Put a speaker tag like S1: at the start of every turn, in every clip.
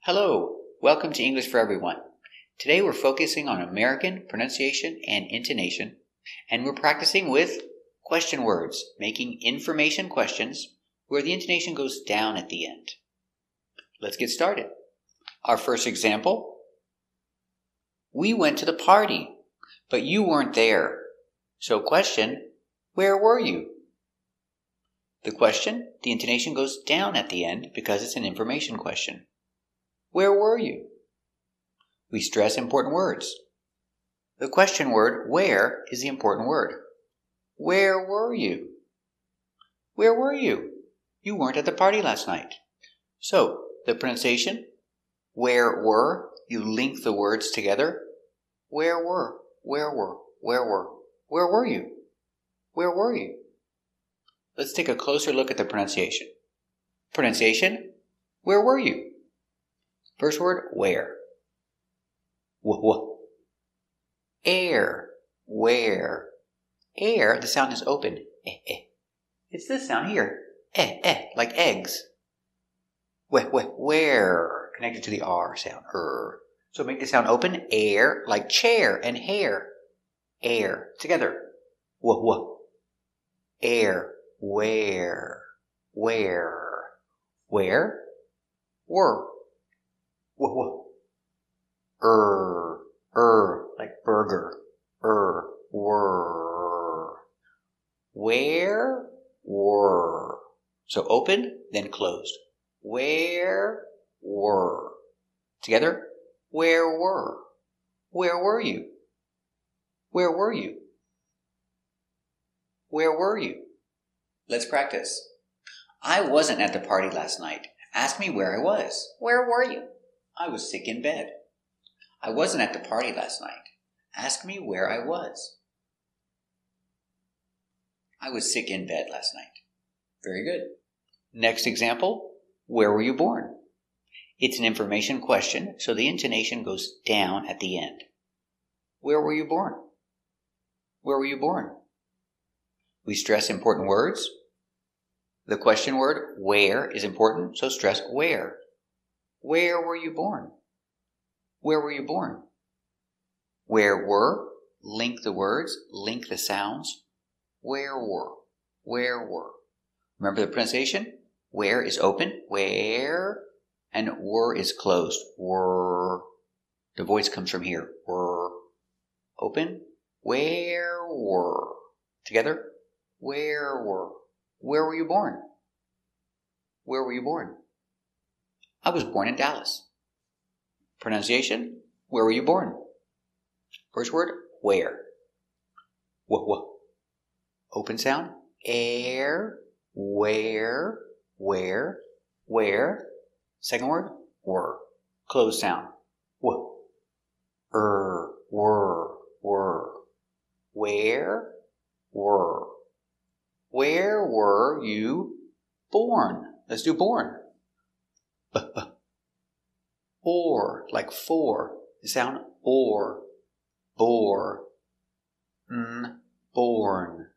S1: Hello, welcome to English for Everyone. Today we're focusing on American pronunciation and intonation, and we're practicing with question words, making information questions where the intonation goes down at the end. Let's get started. Our first example: we went to the party, but you weren't there. So question, where were you? The question, the intonation goes down at the end because it's an information question. Where were you? We stress important words. The question word, where, is the important word. Where were you? Where were you? You weren't at the party last night. So, the pronunciation, where were, you link the words together. Where were you? Where were you? Let's take a closer look at the pronunciation. Pronunciation, where were you? First word, where. Air, where. Air, the sound is open. It's this sound here. Like eggs. Where, connected to the R sound. So make the sound open. Air, like chair and hair. Air, together. Air, where. Where, were. Like burger. Were. Where were. So open, then closed. Where were. Together. Where were. Where were you? Where were you? Where were you? Let's practice. I wasn't at the party last night. Ask me where I was.
S2: Where were you?
S1: I was sick in bed. I wasn't at the party last night. Ask me where I was. I was sick in bed last night. Very good. Next example, where were you born? It's an information question, so the intonation goes down at the end. Where were you born? Where were you born? We stress important words. The question word, where, is important, so stress where. Where were you born? Where were you born? Where were, link the words, link the sounds. Where were, where were. Remember the pronunciation? Where is open, where, and were is closed, were. The voice comes from here, were. Open, where were. Together, where were. Where were you born? Where were you born? I was born in Dallas. Pronunciation, where were you born? First word, where. Open sound, air, where. Second word, were. Closed sound, were. Where were. Where were you born? Let's do born. Or, like for. The sound or. Bore. Born.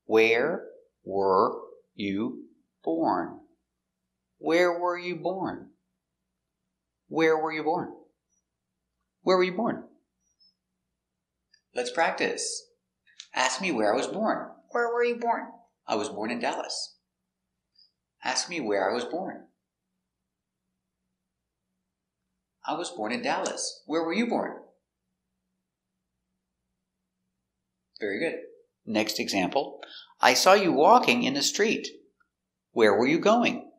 S1: Where were you born? Where were you born? Where were you born? Where were you born? Let's practice. Ask me where I was born.
S2: Where were you born?
S1: I was born in Dallas. Ask me where I was born. I was born in Dallas. Where were you born? Very good. Next example. I saw you walking in the street. Where were you going?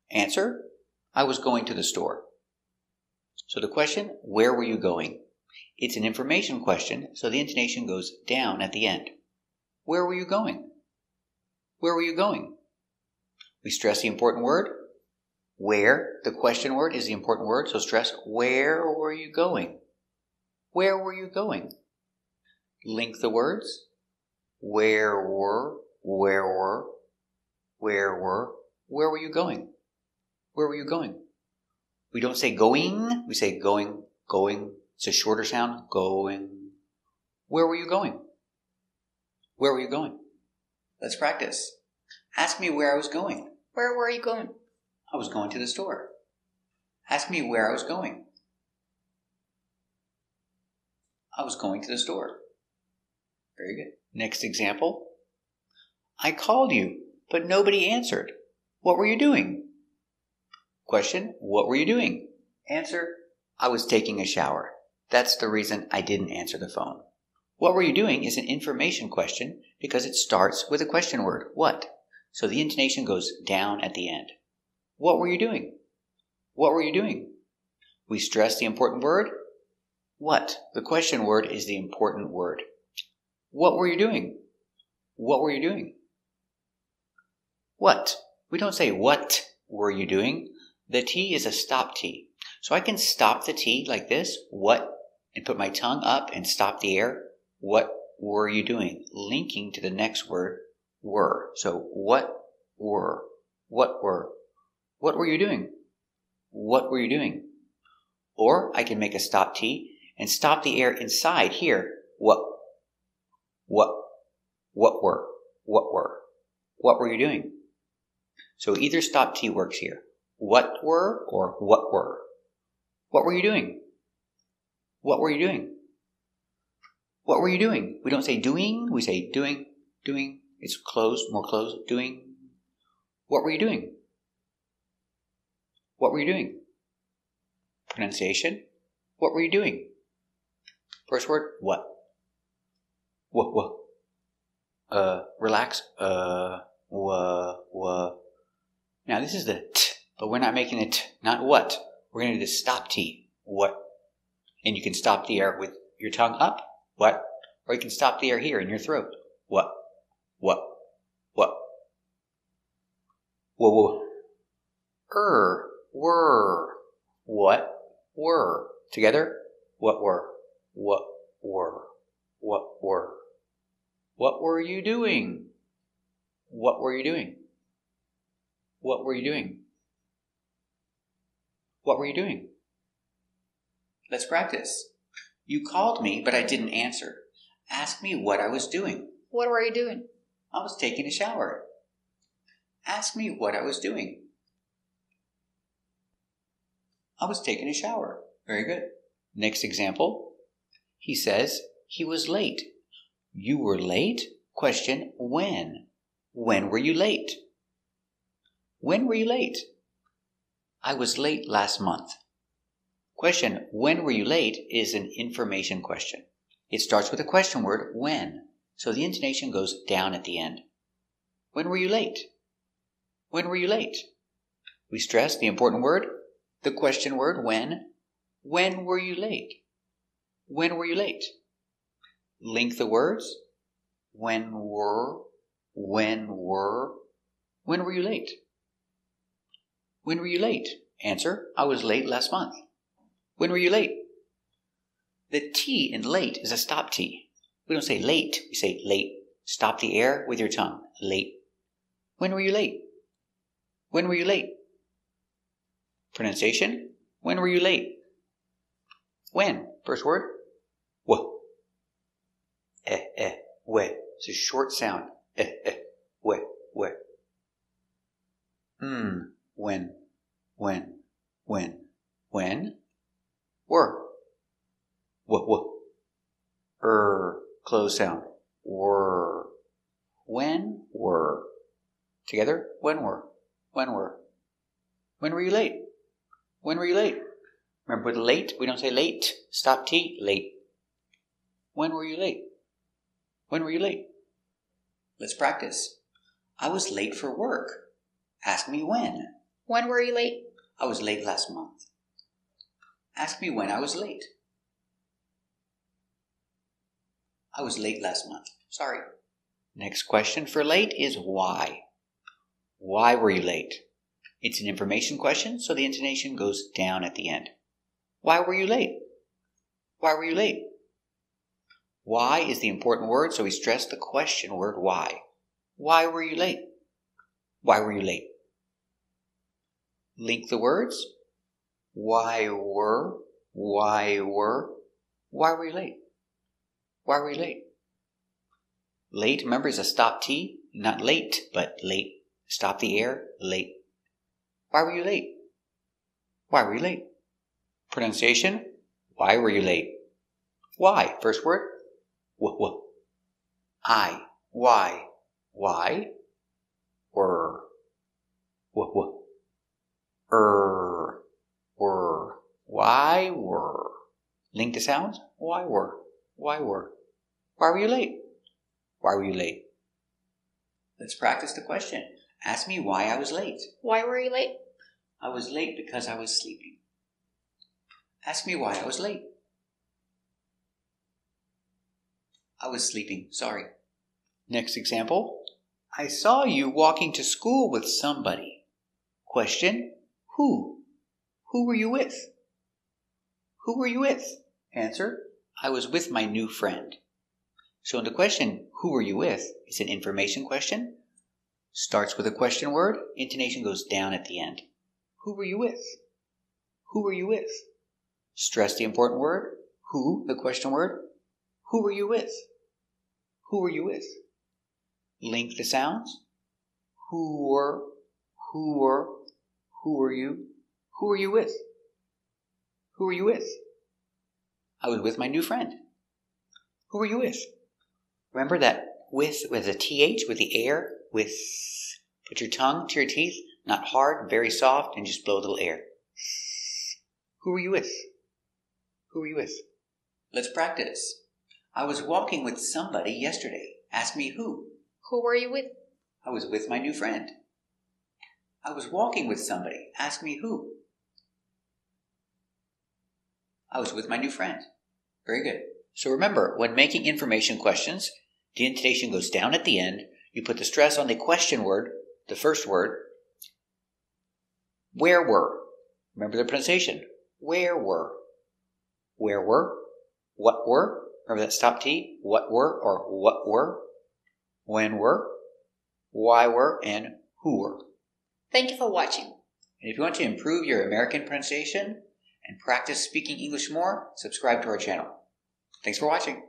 S1: Answer. I was going to the store. So the question, where were you going? It's an information question, so the intonation goes down at the end. Where were you going? Where were you going? We stress the important word. Where, the question word, is the important word, so stress where were you going? Where were you going? Link the words. Where were. Where were you going? Where were you going? We don't say going, we say going. It's a shorter sound, going. Where were you going? Where were you going? Let's practice. Ask me where I was going.
S2: Where were you going?
S1: I was going to the store. Ask me where I was going. I was going to the store. Very good. Next example. I called you, but nobody answered. What were you doing? Question, what were you doing? Answer, I was taking a shower. That's the reason I didn't answer the phone. What were you doing is an information question because it starts with a question word, what? So the intonation goes down at the end. What were you doing? What were you doing? We stress the important word, what? The question word is the important word. What were you doing? What were you doing? What? We don't say what were you doing. The T is a stop T. So I can stop the T like this, what, and put my tongue up and stop the air. What were you doing? Linking to the next word, were. So what were? What were? What were you doing? What were you doing? Or I can make a stop T and stop the air inside here. What were? What were you doing? So either stop T works here. What were or what were? What were you doing? What were you doing? What were you doing? We don't say doing, we say doing. It's closed, more closed, doing. What were you doing? What were you doing? Pronunciation. What were you doing? First word, what? What? Relax. Now this is the t, but we're not making the t, not what. We're going to do the stop T, what. And you can stop the air with your tongue up, what. Or you can stop the air here in your throat, what. Whoa. Were. What were. Together, what were. What were. What were. What were you doing? What were you doing? What were you doing? What were you doing? Let's practice. You called me, but I didn't answer. Ask me what I was doing.
S2: What were you doing?
S1: I was taking a shower. Ask me what I was doing. I was taking a shower. Very good. Next example. He says he was late. You were late? Question, when? When were you late? When were you late? I was late last month. Question, when were you late is an information question. It starts with a question word, when. So the intonation goes down at the end. When were you late? When were you late? We stress the important word, the question word, when. When were you late? When were you late? Link the words, when were you late? When were you late? Answer, I was late last month. When were you late? The T in late is a stop T. We don't say late, we say late. Stop the air with your tongue. Late. When were you late? When were you late? Pronunciation, when were you late? When? First word, wh. We. It's a short sound. We. When. Were. Close sound. Were. When were. Together, when were. When were you late? When were you late? Remember with late, we don't say late. Stop T, late. When were you late? When were you late? Let's practice. I was late for work. Ask me when.
S2: When were you late?
S1: I was late last month. Ask me when I was late. I was late last month. Sorry. Next question for late is why. Why were you late? It's an information question, so the intonation goes down at the end. Why were you late? Why were you late? Why is the important word, so we stress the question word why. Why were you late? Why were you late? Link the words. Why were you late? Why were you late? Late, remember, is a stop T, not late, but late. Stop the air, late. Why were you late? Why were you late? Pronunciation. Why were you late? Why. First word. Wh. I. Why. Why. Were. Wh. Were. Why were. Link the sounds. Why were. Why were. Why were you late? Why were you late? Let's practice the question. Ask me why I was late.
S2: Why were you late?
S1: I was late because I was sleeping. Ask me why I was late. I was sleeping, sorry. Next example. I saw you walking to school with somebody. Question. Who? Who were you with? Who were you with? Answer. I was with my new friend. So in the question, who were you with, it's an information question. Starts with a question word. Intonation goes down at the end. Who were you with? Who were you with? Stress the important word. Who, the question word. Who were you with? Who were you with? Link the sounds. Who were you? Who were you with? Who were you with? I was with my new friend. Who were you with? Remember that with a TH with the air, with. Put your tongue to your teeth, not hard, very soft, and just blow a little air. Who were you with? Who were you with? Let's practice. I was walking with somebody yesterday. Ask me who.
S2: Who were you with?
S1: I was with my new friend. I was walking with somebody. Ask me who. I was with my new friend. Very good. So remember, when making information questions, the intonation goes down at the end. You put the stress on the question word, the first word. Where were? Remember the pronunciation. Where were? Where were? What were? Remember that stop T? What were or what were? When were? Why were? And who were?
S2: Thank you for watching.
S1: And if you want to improve your American pronunciation and practice speaking English more, subscribe to our channel. Thanks for watching.